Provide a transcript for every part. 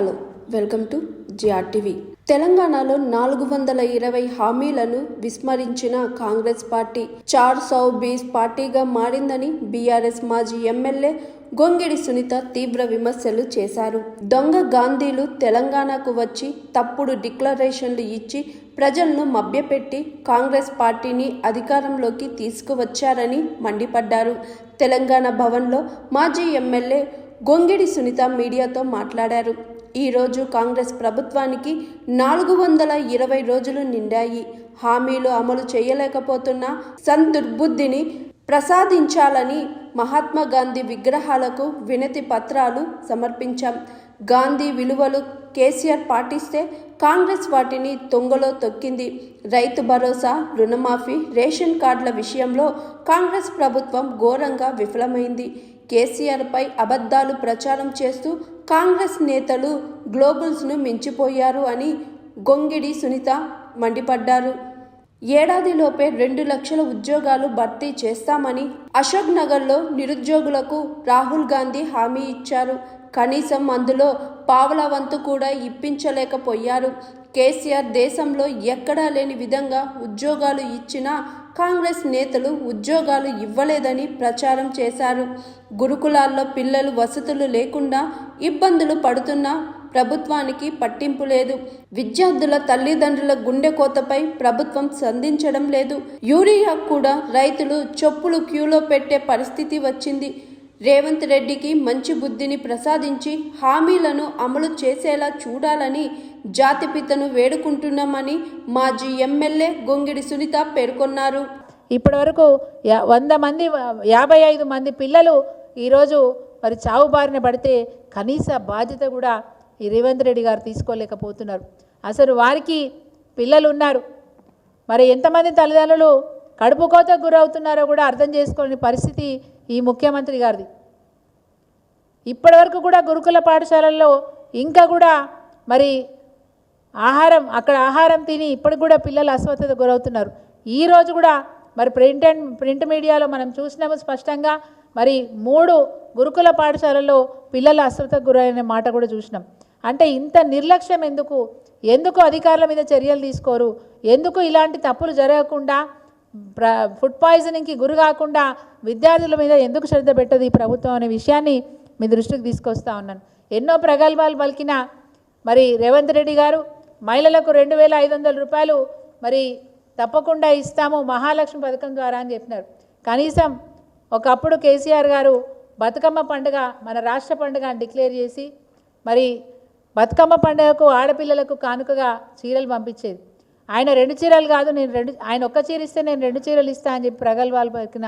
Hello, welcome to GRTV. తెలంగాణలో 420 హామీలను విస్మరించిన Congress party 420 పార్టీగా మారిందని బీఆర్ఎస్ మాజీ ఎమ్మెల్యే గొంగిడి సునీత తీవ్ర విమర్శలు చేశారు. దొంగ గాంధీలు తెలంగాణకు వచ్చి తప్పుడు డిక్లరేషన్లు ఇచ్చి ప్రజలను మభ్యపెట్టి కాంగ్రెస్ పార్టీని అధికారంలోకి తీసుకువచ్చారని మండిపడ్డారు. తెలంగాణ భవన్లో మాజీ ఎమ్మెల్యే గొంగిడి సునీత మీడియాతో మాట్లాడారు. ఈరోజు కాంగ్రెస్ ప్రభుత్వానికి 420 రోజులు నిండాయి. హామీలు అమలు చేయలేకపోతున్న సందుర్బుద్ధిని ప్రసాదించాలని మహాత్మా గాంధీ విగ్రహాలకు వినతి పత్రాలు సమర్పించాం. గాంధీ విలువలు కేసీఆర్ పాటిస్తే కాంగ్రెస్ వాటిని తొంగలో తొక్కింది. రైతు భరోసా, రుణమాఫీ, రేషన్ కార్డుల విషయంలో కాంగ్రెస్ ప్రభుత్వం ఘోరంగా విఫలమైంది. కేసీఆర్పై అబద్ధాలు ప్రచారం చేస్తూ కాంగ్రెస్ నేతలు గ్లోబల్స్ను మించిపోయారు అని గొంగిడి సునీత మండిపడ్డారు. ఏడాదిలోపే 2 లక్షల ఉద్యోగాలు భర్తీ చేస్తామని అశోక్ నగర్లో నిరుద్యోగులకు రాహుల్ గాంధీ హామీ ఇచ్చారు. కనీసం అందులో పావలా వంతు కూడా ఇప్పించలేకపోయారు. కేసీఆర్ దేశంలో ఎక్కడా లేని విధంగా ఉద్యోగాలు ఇచ్చినా కాంగ్రెస్ నేతలు ఉద్యోగాలు ఇవ్వలేదని ప్రచారం చేశారు. గురుకులాల్లో పిల్లలు వసతులు లేకుండా ఇబ్బందులు పడుతున్నా ప్రభుత్వానికి పట్టింపు లేదు. విద్యార్థుల తల్లిదండ్రుల గుండెకోతపై ప్రభుత్వం స్పందించడం లేదు. యూరియా కూడా రైతులు చెప్పులు క్యూలో పెట్టే పరిస్థితి వచ్చింది. రేవంత్ రెడ్డికి మంచి బుద్ధిని ప్రసాదించి హామీలను అమలు చేసేలా చూడాలని జాతిపితను వేడుకుంటున్నామని మాజీ ఎమ్మెల్యే గొంగిడి సునీత పేర్కొన్నారు. ఇప్పటి వరకు 55 మంది పిల్లలు ఈరోజు మరి చావు బారిన పడితే కనీస బాధ్యత కూడా ఈ రేవంత్ రెడ్డి గారు తీసుకోలేకపోతున్నారు. అసలు వారికి పిల్లలు ఉన్నారు, మరి ఎంతమంది తల్లిదండ్రులు కడుపు కోతకు గురవుతున్నారో కూడా అర్థం చేసుకోని పరిస్థితి ఈ ముఖ్యమంత్రి గారిది. ఇప్పటి వరకు కూడా గురుకుల పాఠశాలల్లో ఇంకా కూడా మరి ఆహారం తిని ఇప్పటికి కూడా పిల్లలు అస్వస్థత గురవుతున్నారు. ఈరోజు కూడా మరి ప్రింట్ మీడియాలో మనం చూసినాము స్పష్టంగా, మరి 3 గురుకుల పాఠశాలల్లో పిల్లలు అస్వస్థతకు గురైన మాట కూడా చూసినాం. అంటే ఇంత నిర్లక్ష్యం ఎందుకు అధికారుల మీద చర్యలు తీసుకోరు? ఎందుకు ఇలాంటి తప్పులు జరగకుండా ఫుడ్ పాయిజనింగ్కి గురి కాకుండా విద్యార్థుల మీద ఎందుకు శ్రద్ధ పెట్టదు ఈ ప్రభుత్వం అనే విషయాన్ని మీ దృష్టికి తీసుకొస్తా ఉన్నాను. ఎన్నో ప్రగల్భాలు పలికిన మరి రేవంత్ రెడ్డి గారు మహిళలకు 2500 రూపాయలు మరి తప్పకుండా ఇస్తాము మహాలక్ష్మి పథకం ద్వారా అని చెప్పినారు. కనీసం ఒకప్పుడు కేసీఆర్ గారు బతుకమ్మ పండుగ మన రాష్ట్ర పండుగ అని డిక్లేర్ చేసి మరి బతుకమ్మ పండుగకు ఆడపిల్లలకు కానుకగా చీరలు పంపించేది. ఆయన 2 చీరలు కాదు, ఆయన ఒక్క చీర ఇస్తే నేను 2 చీరలు ఇస్తా అని చెప్పి ప్రగల్భాలు పలికిన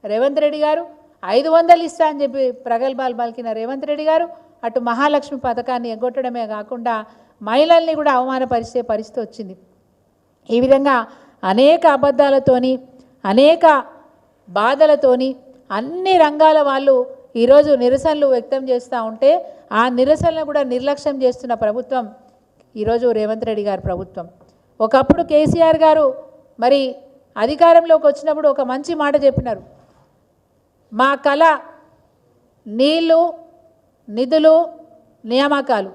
రేవంత్ రెడ్డి గారు, 500 ఇస్తా అని చెప్పి ప్రగల్భాలు పలికిన రేవంత్ రెడ్డి గారు అటు మహాలక్ష్మి పథకాన్ని ఎగ్గొట్టడమే కాకుండా మహిళల్ని కూడా అవమానపరిచే పరిస్థితి వచ్చింది. ఈ విధంగా అనేక అబద్ధాలతోని అనేక బాధలతోని అన్ని రంగాల వాళ్ళు ఈరోజు నిరసనలు వ్యక్తం చేస్తూ ఉంటే ఆ నిరసనలు కూడా నిర్లక్ష్యం చేస్తున్న ప్రభుత్వం ఈరోజు రేవంత్ రెడ్డి గారి ప్రభుత్వం. ఒకప్పుడు కేసీఆర్ గారు మరి అధికారంలోకి వచ్చినప్పుడు ఒక మంచి మాట చెప్పినారు. మా కళ నీళ్లు, నిధులు, నియామకాలు.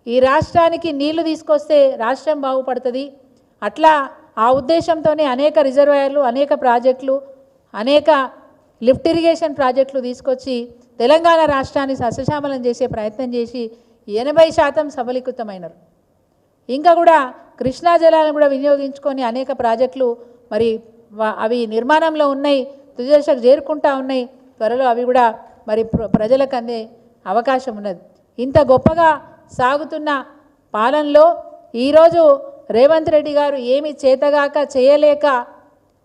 ఈ రాష్ట్రానికి నీళ్లు తీసుకొస్తే రాష్ట్రం బాగుపడుతుంది. అట్లా ఆ ఉద్దేశంతోనే అనేక రిజర్వాయర్లు, అనేక ప్రాజెక్టులు, అనేక లిఫ్ట్ ఇరిగేషన్ ప్రాజెక్టులు తీసుకొచ్చి తెలంగాణ రాష్ట్రాన్ని సస్యశ్యామలం చేసే ప్రయత్నం చేసి 80% సఫలీకృతమైనారు. ఇంకా కూడా కృష్ణా జలాలను కూడా వినియోగించుకొని అనేక ప్రాజెక్టులు మరి అవి నిర్మాణంలో ఉన్నాయి, తుది దశకు చేరుకుంటా ఉన్నాయి. త్వరలో అవి కూడా మరి ప్రజలకు అందే అవకాశం ఉన్నది. ఇంత గొప్పగా సాగుతున్న పాలనలో ఈరోజు రేవంత్ రెడ్డి గారు ఏమి చేతగాక చేయలేక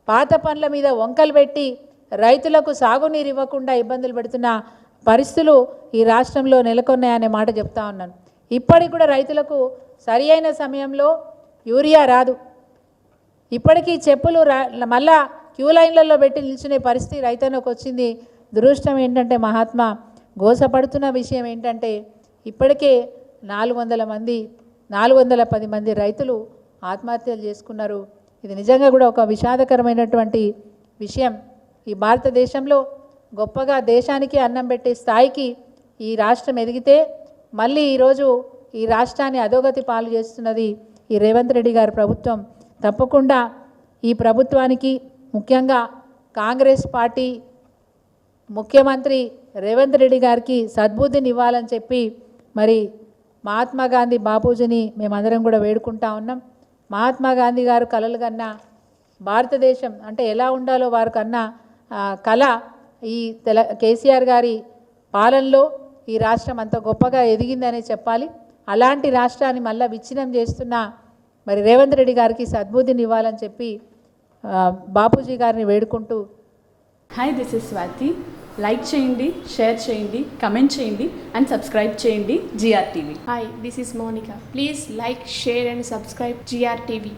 పాత పనుల మీద వంకలు పెట్టి రైతులకు సాగునీరు ఇవ్వకుండా ఇబ్బందులు పెడుతున్న పరిస్థితులు ఈ రాష్ట్రంలో నెలకొన్నాయనే మాట చెప్తా ఉన్నాను. ఇప్పటికి కూడా రైతులకు సరి అయిన సమయంలో యూరియా రాదు. ఇప్పటికీ చెప్పులు మళ్ళా క్యూ లైన్లలో పెట్టి నిల్చునే పరిస్థితి రైతన్నకు వచ్చింది. దురదృష్టం ఏంటంటే మహాత్మా గోసపడుతున్న విషయం ఏంటంటే ఇప్పటికే 410 మంది రైతులు ఆత్మహత్యలు చేసుకున్నారు. ఇది నిజంగా కూడా ఒక విషాదకరమైనటువంటి విషయం. ఈ భారతదేశంలో గొప్పగా దేశానికి అన్నం పెట్టే స్థాయికి ఈ రాష్ట్రం ఎదిగితే మళ్ళీ ఈరోజు ఈ రాష్ట్రాన్ని అధోగతి పాలు చేస్తున్నది ఈ రేవంత్ రెడ్డి గారి ప్రభుత్వం. తప్పకుండా ఈ ప్రభుత్వానికి ముఖ్యంగా కాంగ్రెస్ పార్టీ ముఖ్యమంత్రి రేవంత్ రెడ్డి గారికి సద్బుద్ధిని ఇవ్వాలని చెప్పి మరి మహాత్మా గాంధీ బాపూజీని మేమందరం కూడా వేడుకుంటా ఉన్నాం. మహాత్మా గాంధీ గారు కలలు కన్నా భారతదేశం అంటే ఎలా ఉండాలో వారు కన్నా కళ ఈ కేసీఆర్ గారి పాలనలో ఈ రాష్ట్రం అంత గొప్పగా ఎదిగిందనే చెప్పాలి. అలాంటి రాష్ట్రాన్ని మళ్ళీ విచ్ఛిన్నం చేస్తున్న మరి రేవంత్ రెడ్డి గారికి సద్బుద్ధిని ఇవ్వాలని చెప్పి బాపూజీ గారిని వేడుకుంటూ. Hi, this is Swathi. Like చేయండి, షేర్ చేయండి, కమెంట్ చేయండి అండ్ సబ్స్క్రైబ్ చేయండి GRTV. Hi, this is Monica. Please like, share and subscribe GRTV.